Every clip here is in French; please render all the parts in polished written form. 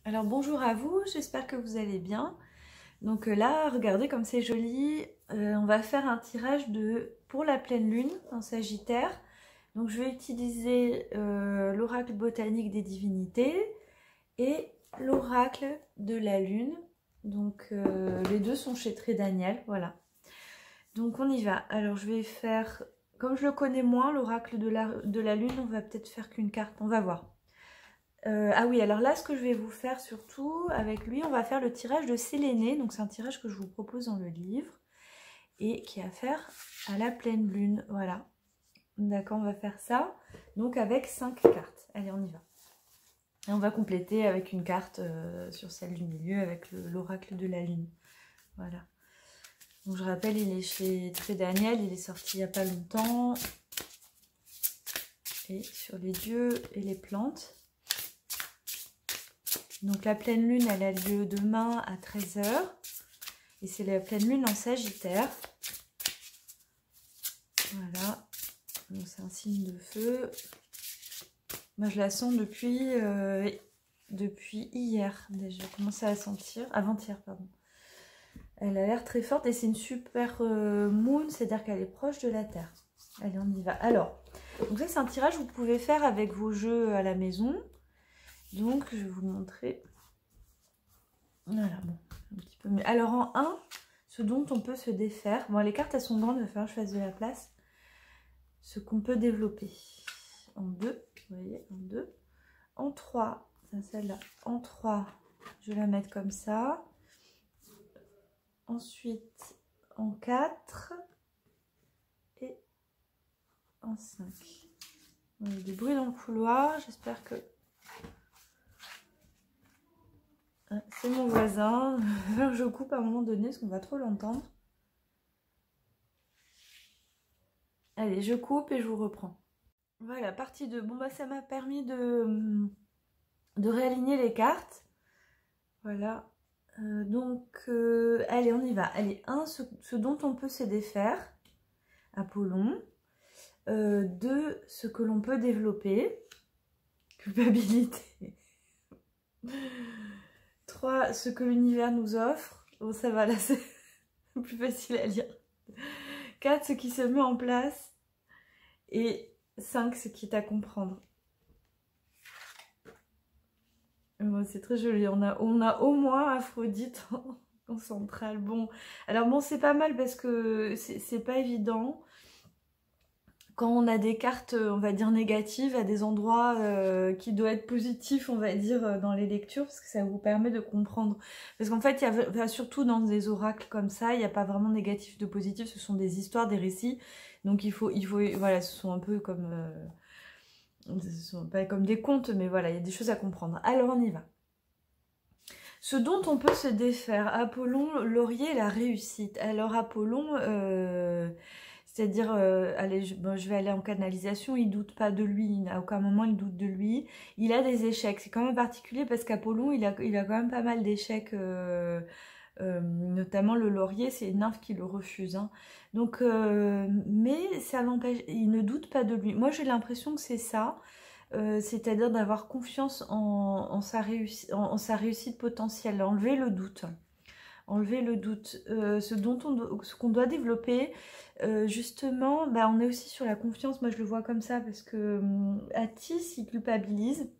Alors bonjour à vous, j'espère que vous allez bien. Donc là, regardez comme c'est joli. On va faire un tirage pour la pleine lune en Sagittaire. Donc je vais utiliser l'oracle botanique des divinités et l'oracle de la lune. Donc les deux sont chez Très Daniel, voilà. Donc on y va. Alors je vais faire, comme je le connais moins, l'oracle de la lune, on va peut-être faire qu'une carte, on va voir. Ah oui, alors là, ce que je vais vous faire surtout avec lui, on va faire le tirage de Séléné. Donc c'est un tirage que je vous propose dans le livre et qui a à faire à la pleine lune. Voilà. D'accord, on va faire ça. Donc avec 5 cartes. Allez, on y va. Et on va compléter avec une carte sur celle du milieu avec l'oracle de la lune. Voilà. Donc je rappelle, il est chez Très Daniel, il est sorti il n'y a pas longtemps. Et sur les dieux et les plantes. Donc la pleine lune, elle a lieu demain à 13 h. Et c'est la pleine lune en Sagittaire. Voilà. Donc c'est un signe de feu. Moi je la sens depuis hier déjà. J'ai commencé à la sentir. Avant-hier, pardon. Elle a l'air très forte et c'est une super moon, c'est-à-dire qu'elle est proche de la Terre. Allez, on y va. Alors, donc ça c'est un tirage que vous pouvez faire avec vos jeux à la maison. Donc je vais vous le montrer. Voilà, bon, un petit peu mieux. Alors en 1, ce dont on peut se défaire. Bon, les cartes elles sont grandes, il va falloir que je fasse de la place. Ce qu'on peut développer. En 2, vous voyez, en 2. En 3, c'est celle-là. En 3, je vais la mettre comme ça. Ensuite, en 4. Et en 5. Il y a du bruit dans le couloir, j'espère que... C'est mon voisin. Je coupe à un moment donné parce qu'on va trop l'entendre. Allez, je coupe et je vous reprends. Voilà, partie 2. Bon, bah ça m'a permis de réaligner les cartes. Voilà. Allez, on y va. Allez, 1, ce dont on peut se défaire. Apollon. 2, ce que l'on peut développer. Culpabilité. 3, ce que l'univers nous offre. Bon, ça va, là, c'est plus facile à lire. 4, ce qui se met en place. Et 5, ce qui est à comprendre. Bon, c'est très joli. On a au moins Aphrodite en centrale. Bon, alors bon, c'est pas mal parce que c'est pas évident. Quand on a des cartes, on va dire négatives, à des endroits qui doivent être positifs, on va dire, dans les lectures, parce que ça vous permet de comprendre. Parce qu'en fait, surtout dans des oracles comme ça, il n'y a pas vraiment négatif de positif, ce sont des histoires, des récits. Donc il faut voilà, ce sont un peu comme... ce sont pas comme des contes, mais voilà, il y a des choses à comprendre. Alors on y va. Ce dont on peut se défaire, Apollon, laurier, la réussite. Alors Apollon, c'est-à-dire, allez, je vais aller en canalisation, il doute pas de lui, à aucun moment il doute de lui. Il a des échecs, c'est quand même particulier parce qu'Apollon, il a quand même pas mal d'échecs, notamment le laurier, c'est une nymphe qui le refuse. Hein. Donc, mais ça l'empêche, il ne doute pas de lui. Moi j'ai l'impression que c'est ça. C'est-à-dire d'avoir confiance en sa réussite potentielle, enlever le doute. Enlever le doute. Ce qu'on doit développer, justement, bah, on est aussi sur la confiance. Moi, je le vois comme ça parce que Atis, il culpabilise.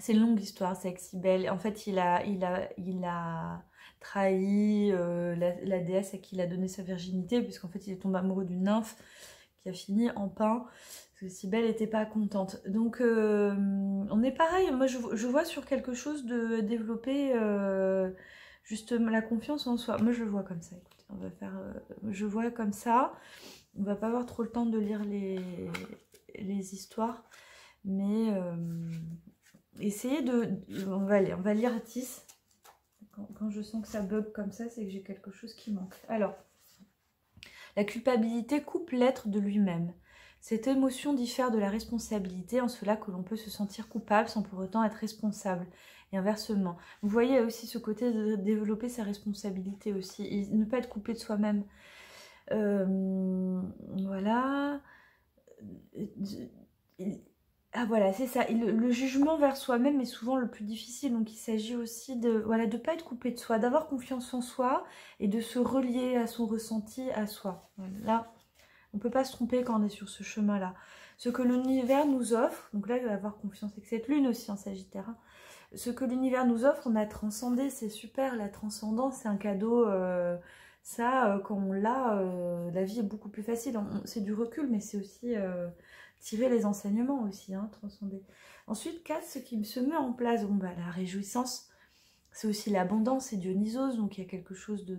C'est une longue histoire, c'est avec Cybèle. En fait, il a trahi la déesse à qui il a donné sa virginité, puisqu'en fait, il est tombé amoureux d'une nymphe qui a fini en pain, parce que Cybèle n'était pas contente. Donc, on est pareil. Moi, je vois sur quelque chose de développer justement la confiance en soi. Moi, je le vois comme ça. Écoutez, on va faire... je vois comme ça. On va pas avoir trop le temps de lire les histoires, mais... essayez de... On va lire Atis. Quand je sens que ça bug comme ça, c'est que j'ai quelque chose qui manque. Alors, la culpabilité coupe l'être de lui-même. Cette émotion diffère de la responsabilité en cela que l'on peut se sentir coupable sans pour autant être responsable. Et inversement. Vous voyez, il y a aussi ce côté de développer sa responsabilité aussi. Et ne pas être coupé de soi-même. Voilà. Ah voilà, c'est ça. Et le jugement vers soi-même est souvent le plus difficile. Donc il s'agit aussi de voilà, de pas être coupé de soi, d'avoir confiance en soi et de se relier à son ressenti, à soi. Voilà. Là, on ne peut pas se tromper quand on est sur ce chemin-là. Ce que l'univers nous offre, donc là il va avoir confiance avec cette lune aussi en Sagittaire. Hein. Ce que l'univers nous offre, on a transcendé, c'est super. La transcendance, c'est un cadeau. Quand on l'a, la vie est beaucoup plus facile. C'est du recul, mais c'est aussi tirer les enseignements aussi, hein, transcender. Ensuite, 4, ce qui se met en place, bon, bah, la réjouissance, c'est aussi l'abondance, c'est Dionysos, donc il y a quelque chose de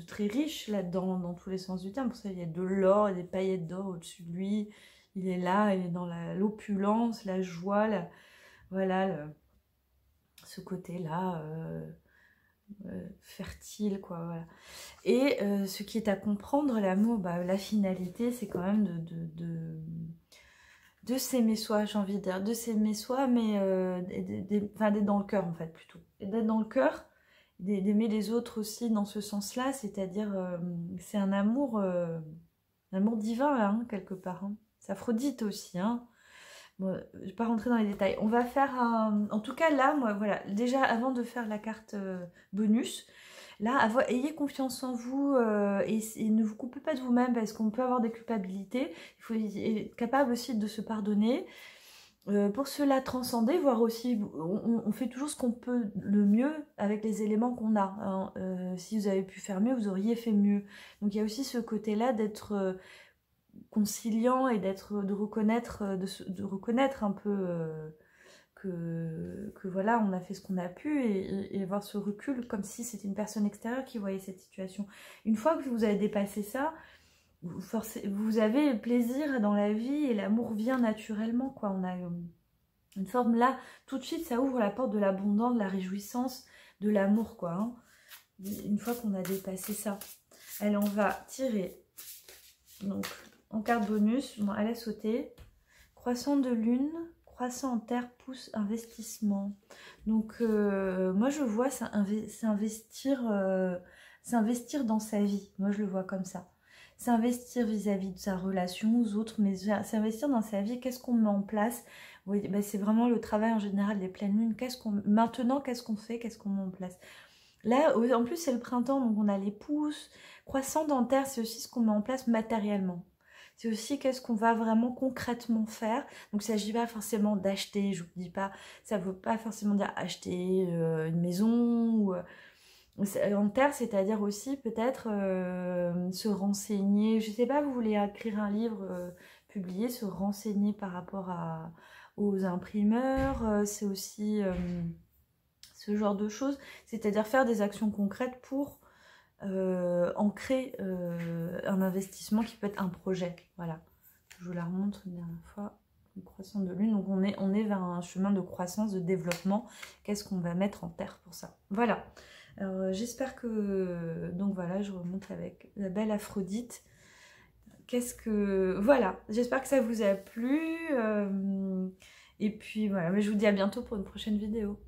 très riche là-dedans, dans tous les sens du terme. Pour ça, il y a de l'or et des paillettes d'or au-dessus de lui. Il est là, il est dans l'opulence, la joie, voilà, ce côté-là... fertile, quoi, voilà. Et ce qui est à comprendre, l'amour, bah, la finalité, c'est quand même de s'aimer soi, j'ai envie de dire, de s'aimer soi, mais d'être dans le cœur, en fait, plutôt. Et d'être dans le cœur, d'aimer les autres aussi dans ce sens-là, c'est-à-dire, c'est un amour divin, là, hein, quelque part. Hein. C'est Aphrodite aussi, hein. Bon, je ne vais pas rentrer dans les détails. On va faire un... En tout cas, là, moi, voilà. Déjà, avant de faire la carte bonus, là, ayez confiance en vous et ne vous coupez pas de vous-même parce qu'on peut avoir des culpabilités. Il faut être capable aussi de se pardonner. Pour cela, transcender, voir aussi... On fait toujours ce qu'on peut le mieux avec les éléments qu'on a. Hein. Si vous avez pu faire mieux, vous auriez fait mieux. Donc, il y a aussi ce côté-là d'être... conciliant et de reconnaître un peu que voilà, on a fait ce qu'on a pu et avoir ce recul comme si c'était une personne extérieure qui voyait cette situation. Une fois que vous avez dépassé ça, vous avez plaisir dans la vie et l'amour vient naturellement, quoi. On a une forme là, tout de suite ça ouvre la porte de l'abondance, de la réjouissance, de l'amour, quoi. Hein. Une fois qu'on a dépassé ça. Allez, on va tirer donc en carte bonus, bon, elle a sauté. Croissant de lune, croissant en terre, pousse, investissement. Donc, moi, je vois, c'est investir dans sa vie. Moi, je le vois comme ça. C'est investir vis-à-vis de sa relation aux autres, mais c'est investir dans sa vie. Qu'est-ce qu'on met en place? Oui, ben, c'est vraiment le travail en général des pleines lunes. Maintenant, qu'est-ce qu'on fait? Qu'est-ce qu'on met en place? Là, en plus, c'est le printemps, donc on a les pousses. Croissant dans terre, c'est aussi ce qu'on met en place matériellement. C'est aussi qu'est-ce qu'on va vraiment concrètement faire. Donc, il ne s'agit pas forcément d'acheter, je ne vous dis pas, ça ne veut pas forcément dire acheter une maison. Ou, en terre, c'est-à-dire aussi peut-être se renseigner. Je ne sais pas, vous voulez écrire un livre, publier, se renseigner par rapport aux imprimeurs. C'est aussi ce genre de choses, c'est-à-dire faire des actions concrètes pour ancrer un investissement qui peut être un projet. Voilà, je vous la remontre une dernière fois. Une croissance de lune, donc on est vers un chemin de croissance, de développement. Qu'est-ce qu'on va mettre en terre pour ça? Voilà. Alors j'espère que... Donc voilà, je remonte avec la belle Aphrodite. Voilà, j'espère que ça vous a plu. Et puis voilà, mais je vous dis à bientôt pour une prochaine vidéo.